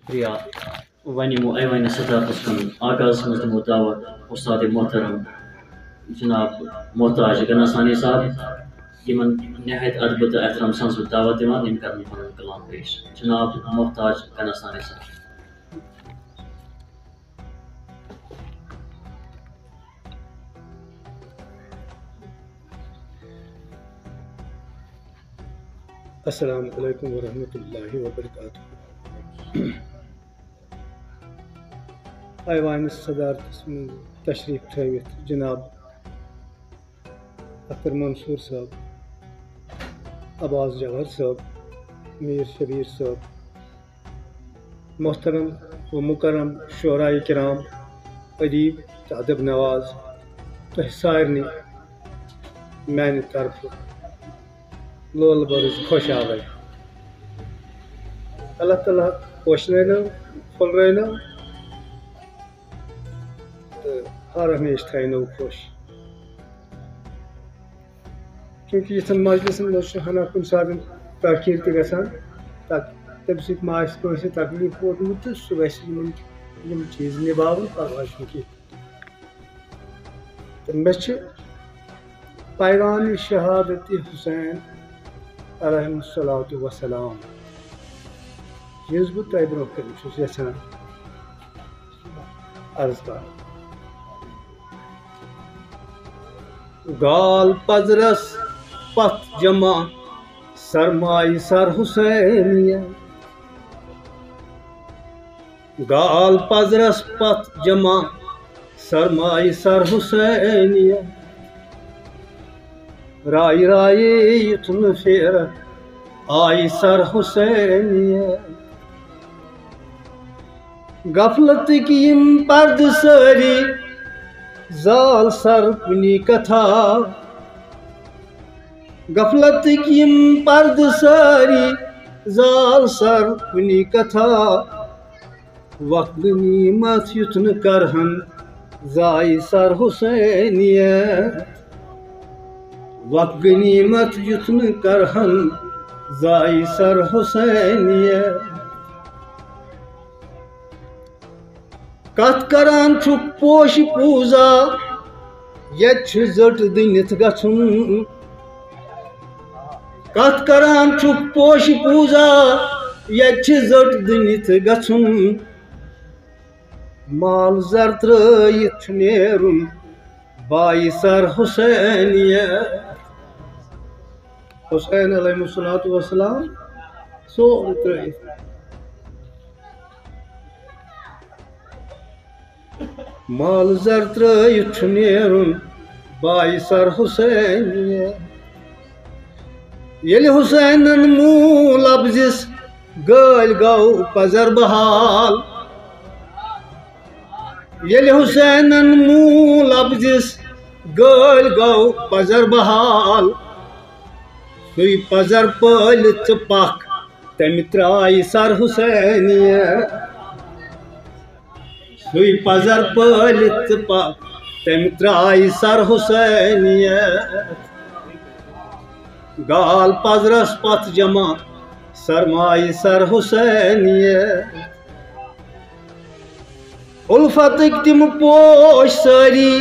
شکریہ ونمو ایوان صداقت کن آغاز مز دمو دعوت استاد محترم جناب محتاج گنا ثانی صاحب یمن نہایت ادب تو احترام سان دعوت دیوان یم کرن پنن کلام پیش جناب محتاج گنا ثانی صاحب. السلام علیکم ورحمۃ اللہ وبرکاتہ. ایوان صدارتس من تشریف تھوت جناب اختر منصور صاحب، عباس جوہر صاحب، میر شبیر صاحب، محترم و مکرم شعراء کرام، ادیب تو ادب نواز تہ سارنی میانہ طرف لول برز خوش آوائی. اللہ تعالیٰ پوشنو پھلرنو تو ہر ہمیشہ تھینو خوش. چونکہ یتھن مجلسن مز ہنا کن سات تاخیر تہ گژھان تمہ سۭتۍ ما آسہِ کٲنٛسہِ تکلیٖف ووتمُت تہٕ سُہ گژھِ یِم چیٖز نِباوُن پرواے چھُنہٕ کینٛہہ. تہٕ مےٚ چھِ پیغامِ شہادت حسین علیہ الصلاۃ وسلام یُس بہٕ تۄہہِ برونٛہہ کَنہِ چھُس یژھان عرض کرُن. گال پزرس پتھ جمع سرمایہ سر حسینیہ، گال پزرس پتھ جمع سرمایہ سر حسینیہ، رائے رائے یتن پھر آئی سر حسینیہ، غفلت کی یم پرد ساری زال سر کنی کتھا، غفلت کی یم پرد ساری زال سر کنی کتھا، وقت غنیمت یتن کرہن زائی سر حسینیہ، وقت غنیمت یتن کرہن زائی سر حسینیہ، کت کران چھُکھ پوش پوزا یت چھُ زٹ دٕنِتھ گژھُن، کت کران چھُکھ پوش پوزا یت چھُ زٹ دٕنِتھ گژھُن، مال زر ترٲیِتھ چھُ نیرُن بائی سر حسینیہ. حسین علیہ الصلوۃ والسلام سورُے ترٲیِتھ مال زر ترٲیِتھ چھُ نیرُن بائی سر حسینیہ، ییٚلہِ حسینن موٗ لفظِس گٲلۍ گوٚو پزر بحال، ییٚلہِ حسینن موٗ لفظِس گٲلۍ گوٚو پزر بحال، سُے پزر پٲلِتھ ژٕ پکھ تٔمہِ ترٛایہِ سر حسینیہ، سُے پزر پٲلِتھ ژٕ پکھ تٔمہِ ترٛایہِ سر حسینیہ، گال پزرس پتھ جمع سرمایہ سر حسینیہ، الفتٕکۍ تِم پوش سٲری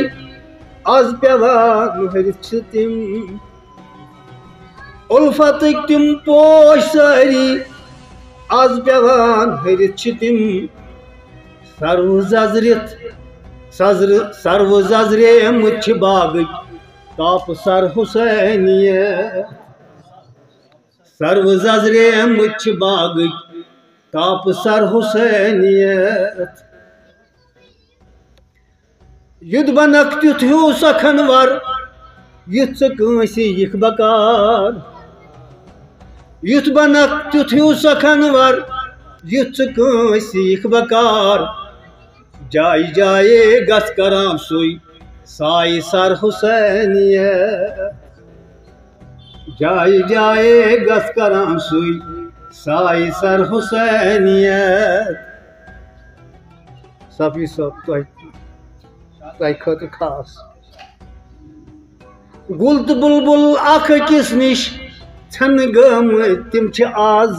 آز پیوان ہرِتھ چھِ تِم، الفتٕکۍ تِم پوش سٲری آز پیوان ہرِتھ چھِ تِم، سروٕ ززریمٕتۍ چھِ باغٕکۍ تاپہٕ سر حسینیہ، سروٕ ززریمٕتۍ چھِ باغٕکۍ تاپہٕ سر حسینیہ، یُتھ بنکھ تیُتھ ہیوٗ سکھنور یُتھ ژٕ کٲنٛسہِ یِکھ بکار، یُتھ بنکھ تیُتھ ہیوٗ سکھنور یُتھ ژٕ کٲنٛسہِ یِکھ بکار، جایہِ جایے گژھ کران سُے سایہِ سر حسینیہ، جایہِ جایے گژھ کران سُے سایہِ سر حسینیہ. صفی صٲب تۄہہِ خٲطرٕ خاص. گُل تہٕ بُلبُل اکھ أکِس نِش ژھٮ۪نہٕ گٲمٕتۍ تِم چھِ آز،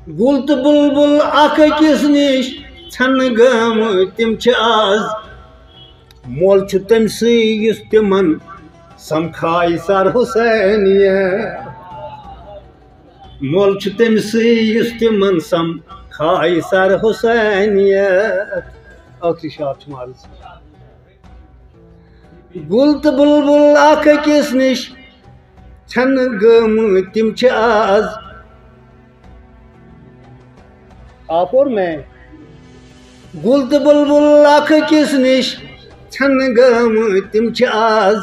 گل تو بلبل اکھ أکِس نِش ژھننہٕ گٲمٕتۍ تِم چھِ آز مول چھُ تٔمسٕے یُس تِمن سمکھایہِ سر حسینیہ مول چھُ تٔمسٕے یُس تِمن سمکھایہِ سر حسینیہ ٲخری شعر چھُ معرض گل تو بلبل اکھ أکِس نِش ژھننہٕ گٲمٕتۍ تِم چھِ آز آپ اور میں گل تو بلبل اکھ أکِس نِش ژھننہٕ گٲمٕتۍ تِم چھِ آز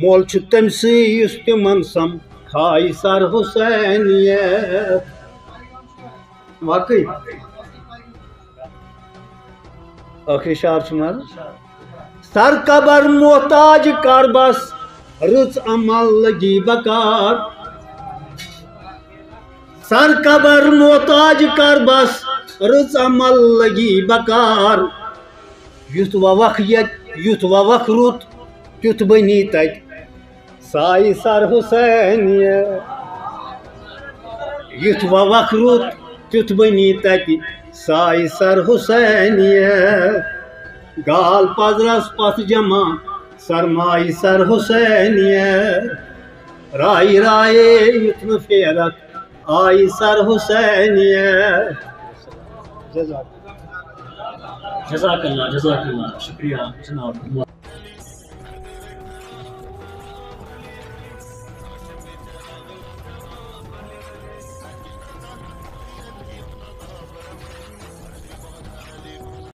مول چھُ تٔمسٕے یُس تِمن سمکھایہِ سر حسینیہ واقعی ٲخری شعر چھُ معرض سر قبر محتاج کر بس رٕژ عمل لگی بکار سر قبر محتاج کر بس رٕژ عمل لگی بکار یُتھ ووکھ ییٚتہِ یُتھ ووکھ رُت تیُتھ بنی تتہِ سایہِ سر حسینیہ یُتھ ووکھ رُت تیُتھ بنی تتہِ سایہِ سر حسینیہ گال پزرس پتھ جمع سرمایہِ سر حسینیہ رایہِ رایے یُتھ نہٕ پھیرکھ آیہِ سر حسینیہ جزاک اللہ شکریہ جناب